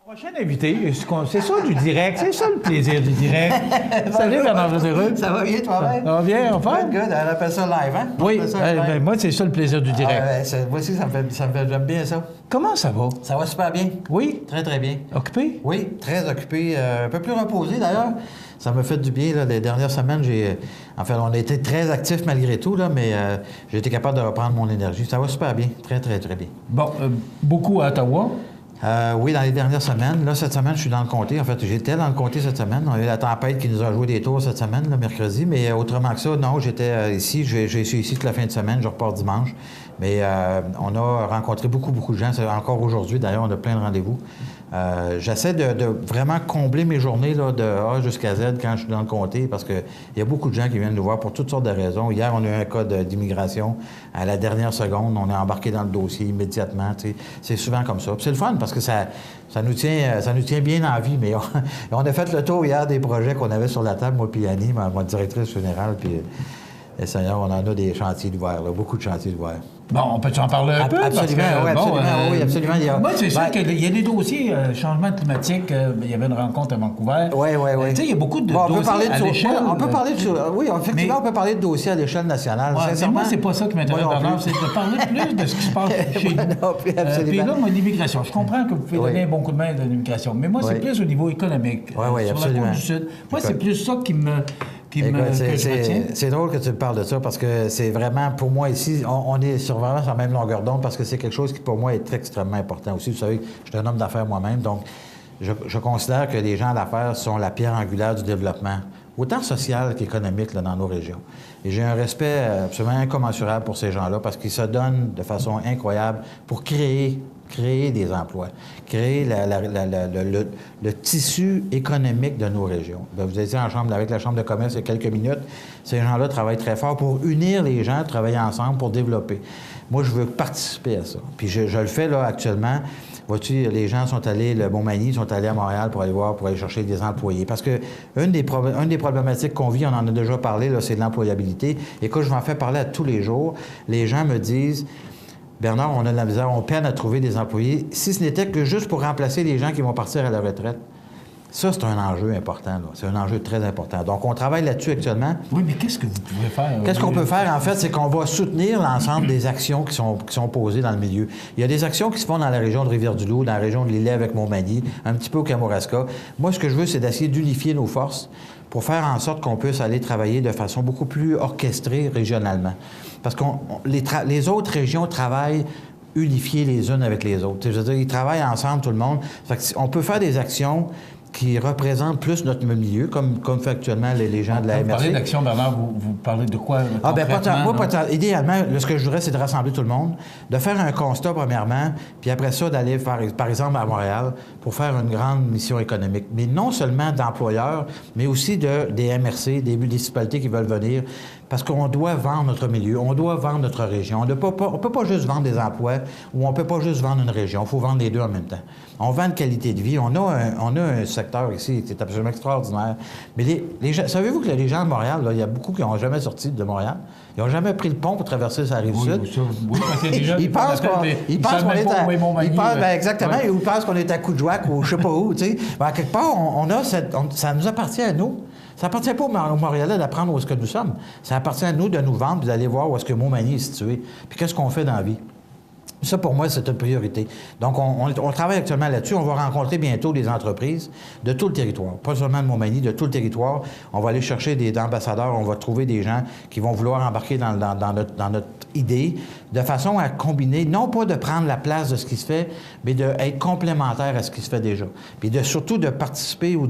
Prochain invité, c'est ça du direct, c'est ça le plaisir du direct. Salut Bernard Généreux. Ça va bien toi-même? Ça va bien, on parle? Good, on appelle ça live, hein? Oui, moi c'est ça le plaisir du direct. Moi aussi, j'aime bien ça. Comment ça va? Ça va super bien. Oui? Très, très bien. Occupé? Oui, très occupé. Un peu plus reposé d'ailleurs. Ça m'a fait du bien. Là. Les dernières semaines, on a été très actifs malgré tout, là, mais j'ai été capable de reprendre mon énergie. Ça va super bien. Très, très, très bien. Bon, beaucoup à Ottawa? Oui, dans les dernières semaines. Là, cette semaine, je suis dans le comté. En fait, j'étais dans le comté cette semaine. On a eu la tempête qui nous a joué des tours cette semaine, le mercredi. Mais autrement que ça, non, j'étais ici. Je suis ici toute la fin de semaine. Je repars dimanche. Mais on a rencontré beaucoup, beaucoup de gens. C'est encore aujourd'hui, d'ailleurs, on a plein de rendez-vous. J'essaie de vraiment combler mes journées là, de A jusqu'à Z quand je suis dans le comté parce qu'il y a beaucoup de gens qui viennent nous voir pour toutes sortes de raisons. Hier, on a eu un cas d'immigration. À la dernière seconde, on est embarqué dans le dossier immédiatement. T'sais. C'est souvent comme ça. Puis c'est le fun parce que ça nous tient bien en vie. Mais on a fait le tour hier des projets qu'on avait sur la table, moi puis Annie, ma directrice générale. Puis, Seigneur, on en a des chantiers d'ouvert, beaucoup de chantiers d'ouvert. Bon, on peut en parler un peu? Absolument, parce que, oui, absolument. Oui, absolument. Moi, c'est sûr qu'il y a des dossiers, changement climatique, il y avait une rencontre à Vancouver. Oui. Tu sais, il y a beaucoup de dossiers à l'échelle. On peut parler de oui, effectivement, on peut parler de dossiers à l'échelle nationale. Mais moi, c'est pas ça qui m'intéresse, Bernard, c'est de parler plus de ce qui se passe chez nous. Puis là, moi, l'immigration, je comprends que vous pouvez donner un bon coup de main de l'immigration, mais moi, c'est plus au niveau économique, sur la côte du Sud. Moi, c'est plus ça qui me... C'est drôle que tu me parles de ça parce que c'est vraiment, pour moi ici, on est vraiment sur la même longueur d'onde parce que c'est quelque chose qui pour moi est extrêmement important aussi. Vous savez, je suis un homme d'affaires moi-même, donc je considère que les gens d'affaires sont la pierre angulaire du développement, autant social qu'économique là, dans nos régions. Et j'ai un respect absolument incommensurable pour ces gens-là parce qu'ils se donnent de façon incroyable pour créer des emplois, créer le tissu économique de nos régions. Bien, vous étiez avec la Chambre de commerce il y a quelques minutes. Ces gens-là travaillent très fort pour unir les gens, travailler ensemble pour développer. Moi, je veux participer à ça. Puis je le fais là actuellement. Vois-tu, les gens sont allés, le Montmagny, sont allés à Montréal pour aller chercher des employés. Parce que une des problématiques qu'on vit, on en a déjà parlé, là, c'est de l'employabilité. Et quand je m'en fais parler à tous les jours, les gens me disent... Bernard, on a de la misère, on peine à trouver des employés, si ce n'était que juste pour remplacer les gens qui vont partir à la retraite. Ça, c'est un enjeu important, là. C'est un enjeu très important. Donc, on travaille là-dessus actuellement. Oui, mais qu'est-ce que vous pouvez faire? Qu'est-ce qu'on peut faire, en fait, c'est qu'on va soutenir l'ensemble des actions qui sont posées dans le milieu. Il y a des actions qui se font dans la région de Rivière-du-Loup, dans la région de l'Îlet avec Montmagny, un petit peu au Kamouraska. Moi, ce que je veux, c'est d'essayer d'unifier nos forces pour faire en sorte qu'on puisse aller travailler de façon beaucoup plus orchestrée régionalement. Parce que les autres régions travaillent unifiées les unes avec les autres. Je veux dire, ils travaillent ensemble, tout le monde. On peut faire des actions qui représentent plus notre milieu, comme fait actuellement les gens de la MRC. Vous parlez d'action, Bernard, vous parlez de quoi? Idéalement, ce que je voudrais, c'est de rassembler tout le monde, de faire un constat premièrement, puis après ça, d'aller faire, par exemple, à Montréal, pour faire une grande mission économique. Mais non seulement d'employeurs, mais aussi des MRC, des municipalités qui veulent venir, parce qu'on doit vendre notre milieu, on doit vendre notre région. On ne peut pas juste vendre des emplois ou on ne peut pas juste vendre une région. Il faut vendre les deux en même temps. On vend une qualité de vie. On a un secteur ici qui est absolument extraordinaire. Mais savez-vous que les gens de Montréal, il y a beaucoup qui n'ont jamais sorti de Montréal. Ils n'ont jamais pris le pont pour traverser sa rive sud. Oui, parce qu'il y a des gens ils pensent qu'on est exactement. Ils pensent qu'on est à Coudjouac ou je ne sais pas où. À quelque part, ça nous appartient à nous. Ça appartient pas aux Montréalais d'apprendre où est-ce que nous sommes. Ça appartient à nous de nous vendre et d'aller voir où est-ce que Montmagny est situé. Puis qu'est-ce qu'on fait dans la vie. Ça, pour moi, c'est une priorité. Donc, on travaille actuellement là-dessus. On va rencontrer bientôt des entreprises de tout le territoire, pas seulement de Montmagny, de tout le territoire. On va aller chercher des ambassadeurs, on va trouver des gens qui vont vouloir embarquer dans notre idée, de façon à combiner, non pas de prendre la place de ce qui se fait, mais d'être complémentaire à ce qui se fait déjà. Puis surtout de participer ou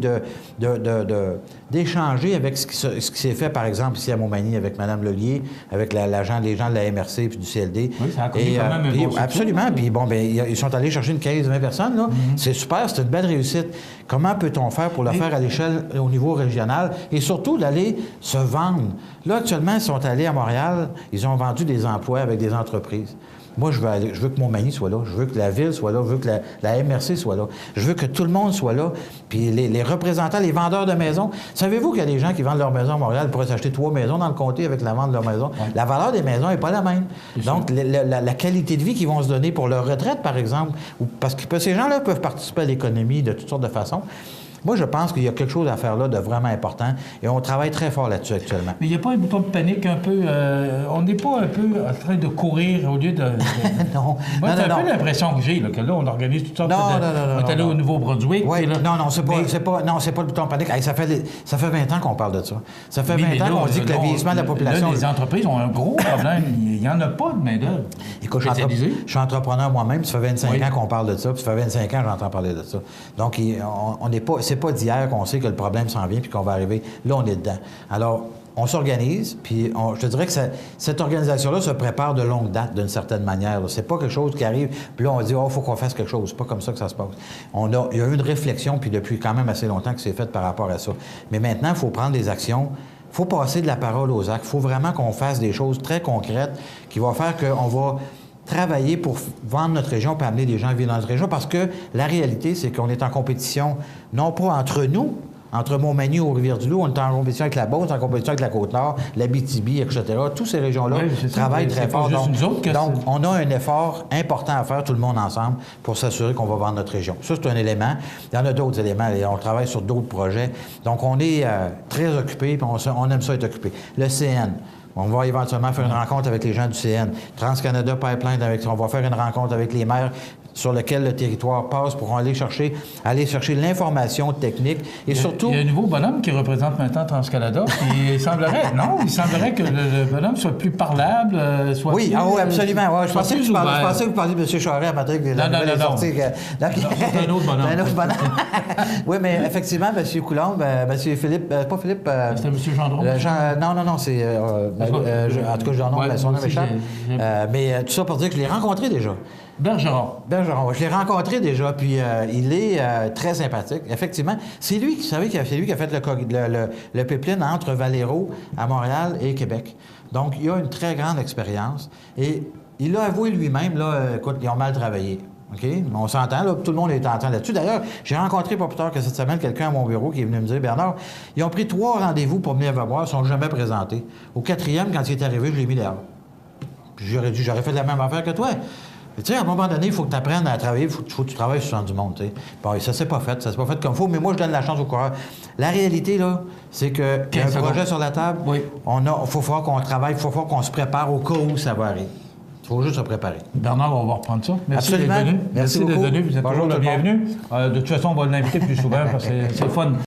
d'échanger avec ce qui s'est fait, par exemple, ici à Montmagny, avec Mme Lelier, avec les gens de la MRC puis du CLD. Oui, ça a connu quand même un beau absolument. Puis bon, ils sont allés chercher une 15-20 personnes, là. C'est super, c'est une belle réussite. Comment peut-on faire pour le faire à l'échelle, au niveau régional, et surtout d'aller se vendre? Là, actuellement, ils sont allés à Montréal, ils ont vendu des emplois avec des entreprises. Moi, je veux que Montmagny soit là, je veux que la Ville soit là, je veux que la MRC soit là, je veux que tout le monde soit là, puis les représentants, les vendeurs de maisons. Savez-vous qu'il y a des gens qui vendent leur maison à Montréal pourraient s'acheter 3 maisons dans le comté avec la vente de leur maison? Ouais. La valeur des maisons n'est pas la même. Donc, la qualité de vie qu'ils vont se donner pour leur retraite, par exemple, parce que ces gens-là peuvent participer à l'économie de toutes sortes de façons. Moi, je pense qu'il y a quelque chose à faire là de vraiment important et on travaille très fort là-dessus actuellement. Mais il n'y a pas un bouton de panique un peu... on n'est pas un peu en train de courir au lieu de... Non. Moi, c'est un peu l'impression que j'ai, là, que là, on organise toutes sortes de... On est allé au Nouveau-Brunswick. Oui, non, c'est pas le bouton de panique. Hey, ça fait 20 ans qu'on parle de ça. Ça fait 20 ans qu'on dit que le vieillissement de la population... Là, les entreprises ont un gros problème. Il n'y en a pas de main-d'œuvre. Écoute, je suis entrepreneur moi-même. Ça fait 25 ans qu'on parle de ça, puis ça fait 25 ans que j'entends parler de ça. Donc, on n'est pas... C'est pas d'hier qu'on sait que le problème s'en vient puis qu'on va arriver. Là, on est dedans. Alors, on s'organise, puis je te dirais que cette organisation-là se prépare de longue date, d'une certaine manière. C'est pas quelque chose qui arrive, puis là, on dit « Oh, il faut qu'on fasse quelque chose ». C'est pas comme ça que ça se passe. Il y a eu une réflexion, puis depuis quand même assez longtemps que c'est fait par rapport à ça. Mais maintenant, il faut prendre des actions. Il faut passer de la parole aux actes. Il faut vraiment qu'on fasse des choses très concrètes qui vont faire qu'on va travailler pour vendre notre région et amener des gens à vivre dans notre région, parce que la réalité, c'est qu'on est en compétition, non pas entre nous, entre Montmagny ou Rivière-du-Loup, on est en compétition avec la Beauce, on est en compétition avec la Côte-Nord, l'Abitibi, etc. Toutes ces régions-là travaillent très fort. Donc, on a un effort important à faire, tout le monde ensemble, pour s'assurer qu'on va vendre notre région. Ça, c'est un élément. Il y en a d'autres éléments. On travaille sur d'autres projets. Donc, on est très occupés, puis on aime ça être occupé. Le CN. On va éventuellement faire une rencontre avec les gens du CN. TransCanada Pipeline, on va faire une rencontre avec les maires sur lequel le territoire passe pour aller chercher l'information technique et surtout... Il y a un nouveau bonhomme qui représente maintenant TransCanada. Il semblerait que le bonhomme soit plus parlable, soit oui, plus... Oui, absolument. Ouais, je pensais que vous parliez de M. Charest, Patrick. Non. C'est un autre bonhomme. Un autre bonhomme. Oui, mais effectivement, M. Coulombe, M. Philippe... pas Philippe... C'était M. Gendron. Non, c'est... en tout cas, Gendron, son nom m'échappe. Mais tout ça pour dire que je l'ai rencontré déjà. Bergeron. Je l'ai rencontré déjà, puis il est très sympathique. Effectivement, c'est lui qui a fait le pipeline entre Valero à Montréal et Québec. Donc, il a une très grande expérience. Et il a avoué lui-même, là, écoute, ils ont mal travaillé. OK? On s'entend, là, tout le monde est en train là-dessus. D'ailleurs, j'ai rencontré pas plus tard que cette semaine quelqu'un à mon bureau qui est venu me dire « Bernard, ils ont pris 3 rendez-vous pour venir me voir, ils ne sont jamais présentés. Au 4e, quand il est arrivé, je l'ai mis dehors. Puis j'aurais fait la même affaire que toi. » Tu sais, à un moment donné, il faut que tu apprennes à travailler, il faut que tu travailles sur du monde, tu sais. Bon, ça s'est pas fait comme il faut, mais moi, je donne la chance au coureur. La réalité, là, c'est qu'il y a un projet sur la table, il faut falloir qu'on travaille, il faut falloir qu'on se prépare au cas où ça va arriver. Il faut juste se préparer. Bernard, on va reprendre ça. Merci d'être venu. Merci d'être venu. Vous êtes toujours le bienvenu. De toute façon, on va l'inviter plus souvent parce que c'est le fun.